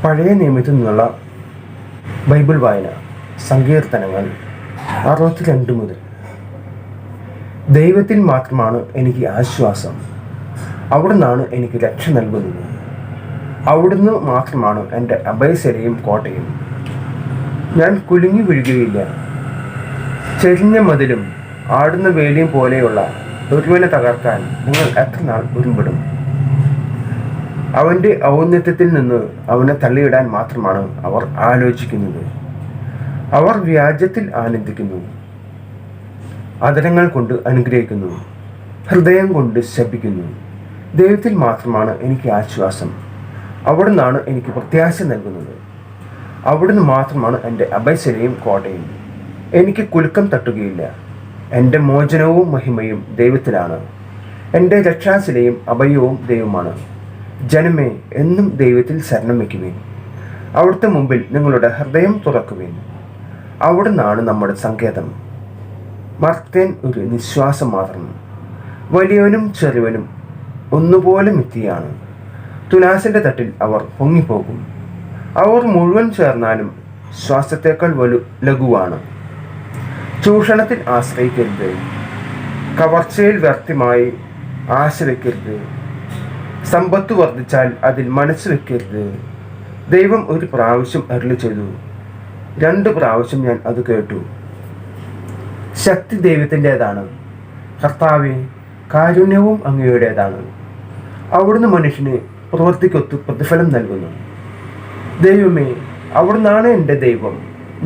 പഴയ നിയമത്തിൽ നിന്നുള്ള ബൈബിൾ വായന. സങ്കീർത്തനങ്ങൾ 62 മുതൽ. ദൈവത്തിൽ മാത്രമാണ് എനിക്ക് ആശ്വാസം. അവിടുന്നാണ് എനിക്ക് രക്ഷ നൽകുന്നത്. അവിടുന്ന് മാത്രമാണ് എൻ്റെ അഭയശരയും കോട്ടയും. ഞാൻ കുലുങ്ങി വീഴുകയില്ല. ചെരിഞ്ഞ മതിലും ആടുന്ന വേലിയും പോലെയുള്ള ഒരുവനെ തകർക്കാൻ നിങ്ങൾ എത്ര നാൾ ഒരുമ്പെടും? അവൻ്റെ ഔന്നത്യത്തിൽ നിന്ന് അവനെ തള്ളിയിടാൻ മാത്രമാണ് അവർ ആലോചിക്കുന്നത്. അവർ വ്യാജത്തിൽ ആനന്ദിക്കുന്നു, അധരങ്ങൾ കൊണ്ട് അനുഗ്രഹിക്കുന്നു, ഹൃദയം കൊണ്ട് ശപിക്കുന്നു. ദൈവത്തിൽ മാത്രമാണ് എനിക്ക് ആശ്വാസം. അവിടുന്നാണ് എനിക്ക് പ്രത്യാശ നൽകുന്നത്. അവിടുന്ന് മാത്രമാണ് എൻ്റെ അഭയശരയും കോട്ടയും. എനിക്ക് കുലുക്കം തട്ടുകയില്ല. എൻ്റെ മോചനവും മഹിമയും ദൈവത്തിലാണ്. എൻ്റെ രക്ഷാശിലയും അഭയവും ദൈവമാണ്. ജനമേ, എന്നും ദൈവത്തിൽ ശരണം വയ്ക്കുവിൻ. അവിടുത്തെ മുമ്പിൽ നിങ്ങളുടെ ഹൃദയം തുറക്കുവിൻ. അവിടുന്നാണ് നമ്മുടെ സങ്കേതം. മർത്യൻ ഒരു നിശ്വാസം മാത്രം. വലിയവനും ചെറിയവനും ഒന്നുപോലെ മിഥ്യയാണ്. തുലാസിൻ്റെ തട്ടിൽ അവർ പൊങ്ങിപ്പോകും. അവർ മുഴുവൻ ചേർന്നാലും ശ്വാസത്തേക്കാൾ ലഘുവാണ്. ചൂഷണത്തിൽ ആശ്രയിക്കരുത്. കവർച്ചയിൽ വ്യർത്ഥമായി ആശ വയ്ക്കരുത്. സമ്പത്ത് വർദ്ധിച്ചാൽ അതിൽ മനസ്സ് വയ്ക്കരുത്. ദൈവം ഒരു പ്രാവശ്യം അരുളി ചെയ്തു, 2 പ്രാവശ്യം ഞാൻ അത് കേട്ടു. ശക്തി ദൈവത്തിൻ്റെതാണ്. കർത്താവേ, കാരുണ്യവും അങ്ങയുടേതാണ്. അവിടുന്ന് മനുഷ്യന് പ്രവൃത്തിക്കൊത്ത് പ്രതിഫലം നൽകുന്നു. ദൈവമേ, അവിടുന്നാണ് എൻ്റെ ദൈവം.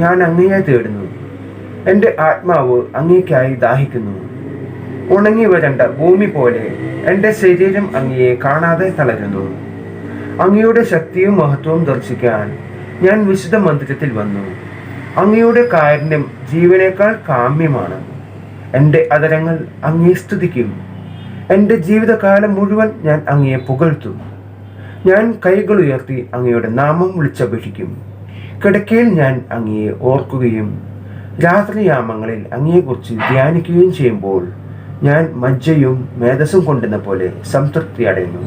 ഞാൻ അങ്ങയെ തേടുന്നു. എൻ്റെ ആത്മാവ് അങ്ങേക്കായി ദാഹിക്കുന്നു. ഉണങ്ങി വരണ്ട ഭൂമി പോലെ എൻ്റെ ശരീരം അങ്ങയെ കാണാതെ തളരുന്നു. അങ്ങയുടെ ശക്തിയും മഹത്വവും ദർശിക്കാൻ ഞാൻ വിശുദ്ധ മന്ദിരത്തിൽ വന്നു. അങ്ങയുടെ കാരുണ്യം ജീവനേക്കാൾ കാമ്യമാണ്. എൻ്റെ അധരങ്ങൾ അങ്ങയെ സ്തുതിക്കും. എൻ്റെ ജീവിതകാലം മുഴുവൻ ഞാൻ അങ്ങയെ പുകഴ്ത്തും. ഞാൻ കൈകൾ ഉയർത്തി അങ്ങയുടെ നാമം വിളിച്ചപേക്ഷിക്കും. കിടക്കയിൽ ഞാൻ അങ്ങയെ ഓർക്കുകയും രാത്രിയാമങ്ങളിൽ അങ്ങയെക്കുറിച്ച് ധ്യാനിക്കുകയും ചെയ്യുമ്പോൾ ഞാൻ മജ്ജയും മേധസ്സും കൊണ്ടെന്ന പോലെ സംതൃപ്തി അടയുന്നു.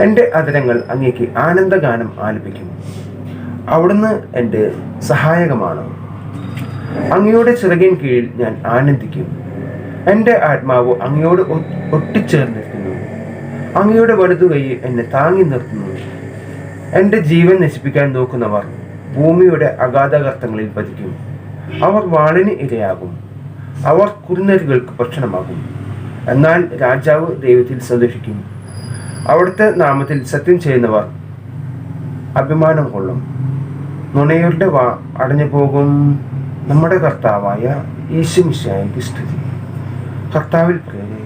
എൻ്റെ അധരങ്ങൾ അങ്ങേക്ക് ആനന്ദഗാനം ആലപിക്കും. അവിടുന്ന് എൻ്റെ സഹായകമാണ്. അങ്ങയുടെ ചിറകിൻ കീഴിൽ ഞാൻ ആനന്ദിക്കും. എൻ്റെ ആത്മാവ് അങ്ങയോട് ഒട്ടിച്ചേർന്നിരിക്കുന്നു. അങ്ങയുടെ വലതുകൈ എന്നെ താങ്ങി നിർത്തുന്നു. എൻ്റെ ജീവൻ നശിപ്പിക്കാൻ നോക്കുന്നവർ ഭൂമിയുടെ അഗാധഗർത്തങ്ങളിൽ പതിക്കും. അവർ വാളിന് ഇരയാകും. അവർ കുറുനരികൾക്ക് ഭക്ഷണമാകും. എന്നാൽ രാജാവ് ദൈവത്തിൽ സന്തോഷിക്കും. അവിടുത്തെ നാമത്തിൽ സത്യം ചെയ്യുന്നവർ അഭിമാനം കൊള്ളും. നുണയരുടെ വാ അടഞ്ഞു പോകും. നമ്മുടെ കർത്താവായ യേശുമിശിഹായ്ക്ക് സ്തുതി. കർത്താവിൽ പ്രിയരേ,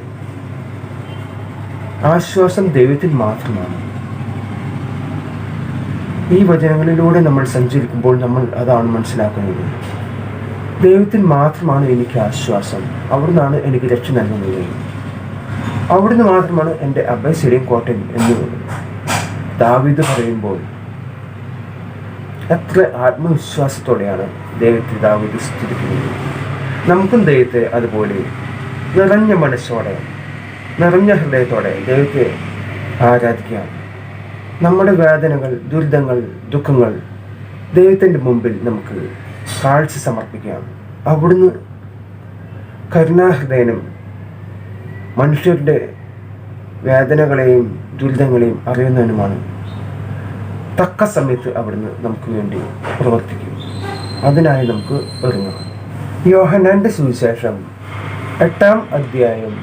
ആശ്വാസം ദൈവത്തിൽ മാത്രമാണ്. ഈ വചനങ്ങളിലൂടെ നമ്മൾ സഞ്ചരിക്കുമ്പോൾ നമ്മൾ അതാണ് മനസ്സിലാക്കുന്നത്. ദൈവത്തിൽ മാത്രമാണ് എനിക്ക് ആശ്വാസം. അവിടുന്നാണ് എനിക്ക് രക്ഷ നൽകുന്നത്. അവിടുന്ന് മാത്രമാണ് എൻ്റെ അഭയശരയും കോട്ടയും എന്ന് ദാവീദ് പറയുമ്പോൾ എത്ര ആത്മവിശ്വാസത്തോടെയാണ് ദൈവത്തെ ദാവീദ് സ്തുതിക്കുന്നത്. നമുക്കും ദൈവത്തെ അതുപോലെ നിറഞ്ഞ മനസ്സോടെ, നിറഞ്ഞ ഹൃദയത്തോടെ ദൈവത്തെ ആരാധിക്കാം. നമ്മുടെ വേദനകൾ, ദുരിതങ്ങൾ, ദുഃഖങ്ങൾ ദൈവത്തിൻ്റെ മുമ്പിൽ നമുക്ക് കാഴ്ച സമർപ്പിക്കാം. അവിടുന്ന് കരുണാഹൃദയനും മനുഷ്യരുടെ വേദനകളെയും ദുരിതങ്ങളെയും അറിയുന്നവനുമാണ്. തക്ക സമയത്ത് അവിടുന്ന് നമുക്ക് വേണ്ടി പ്രവർത്തിക്കും. അതിനായി നമുക്ക് ഒരുങ്ങാം. യോഹന്നാന്റെ സുവിശേഷം 8-ാം അധ്യായം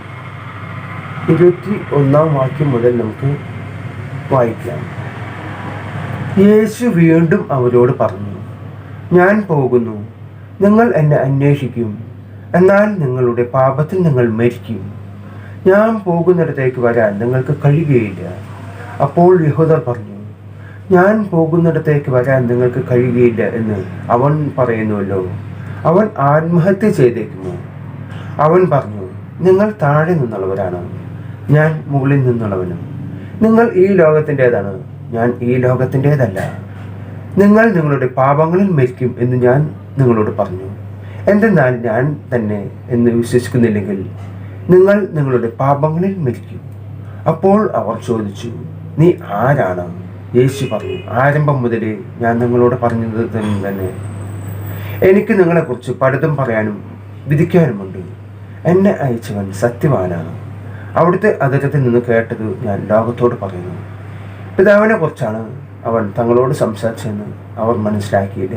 21-ാം വാക്യം മുതൽ നമുക്ക് വായിക്കാം. യേശു വീണ്ടും അവരോട് പറഞ്ഞു, ഞാൻ പോകുന്നു. നിങ്ങൾ എന്നെ അന്വേഷിക്കും, എന്നാൽ നിങ്ങളുടെ പാപത്തിൽ നിങ്ങൾ മരിക്കും. ഞാൻ പോകുന്നിടത്തേക്ക് വരാൻ നിങ്ങൾക്ക് കഴിയുകയില്ല. അപ്പോൾ യഹൂദർ പറഞ്ഞു, ഞാൻ പോകുന്നിടത്തേക്ക് വരാൻ നിങ്ങൾക്ക് കഴിയുകയില്ല എന്ന് അവൻ പറയുന്നുവല്ലോ. അവൻ ആത്മഹത്യ ചെയ്തേക്കുമോ? അവൻ പറഞ്ഞു, നിങ്ങൾ താഴെ നിന്നുള്ളവരാണ്, ഞാൻ മുകളിൽ നിന്നുള്ളവനും. നിങ്ങൾ ഈ ലോകത്തിൻ്റെതാണ്, ഞാൻ ഈ ലോകത്തിൻ്റെതല്ല. നിങ്ങൾ നിങ്ങളുടെ പാപങ്ങളിൽ മരിക്കും എന്ന് ഞാൻ നിങ്ങളോട് പറഞ്ഞു. എന്തെന്നാൽ ഞാൻ തന്നെ എന്ന് വിശ്വസിക്കുന്നില്ലെങ്കിൽ നിങ്ങൾ നിങ്ങളുടെ പാപങ്ങളിൽ മരിക്കും. അപ്പോൾ അവർ ചോദിച്ചു, നീ ആരാണ്? യേശു പറഞ്ഞു, ആരംഭം മുതലേ ഞാൻ നിങ്ങളോട് പറഞ്ഞത് തന്നെ. എനിക്ക് നിങ്ങളെക്കുറിച്ച് പലതും പറയാനും വിധിക്കാനുമുണ്ട്. എന്നെ അയച്ചവൻ സത്യവാനാണ്. അവിടുത്തെ അതിരത്തിൽ നിന്ന് കേട്ടത് ഞാൻ ലോകത്തോട് പറയുന്നു. പിതാവിനെ കുറിച്ചാണ് അവൻ തങ്ങളോട് സംസാരിച്ചെന്ന് അവർ മനസ്സിലാക്കിയില്ല.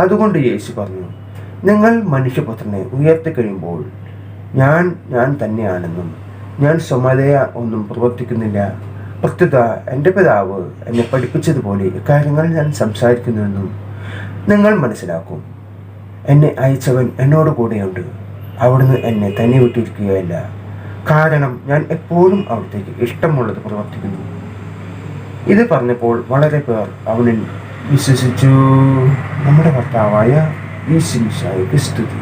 അതുകൊണ്ട് യേശു പറഞ്ഞു, നിങ്ങൾ മനുഷ്യപുത്രനെ ഉയർത്തിക്കഴിയുമ്പോൾ ഞാൻ തന്നെയാണെന്നും ഞാൻ സ്വമതയ ഒന്നും പ്രവർത്തിക്കുന്നില്ല, പ്രത്യുത എൻ്റെ പിതാവ് എന്നെ പഠിപ്പിച്ചതുപോലെ ഇക്കാര്യങ്ങൾ ഞാൻ സംസാരിക്കുന്നുവെന്നും നിങ്ങൾ മനസ്സിലാക്കും. എന്നെ അയച്ചവൻ എന്നോട് കൂടെയുണ്ട്. അവിടുന്ന് എന്നെ തന്നെ വിട്ടിരിക്കുകയല്ല, കാരണം ഞാൻ എപ്പോഴും അവിടത്തേക്ക് ഇഷ്ടമുള്ളത് പ്രവർത്തിക്കുന്നു. ഇത് പറഞ്ഞപ്പോൾ വളരെ പേർ അവനിൽ വിശ്വസിച്ചു. നമ്മുടെ കർത്താവായ യേശു മിശിഹായ്ക്ക് സ്തുതി.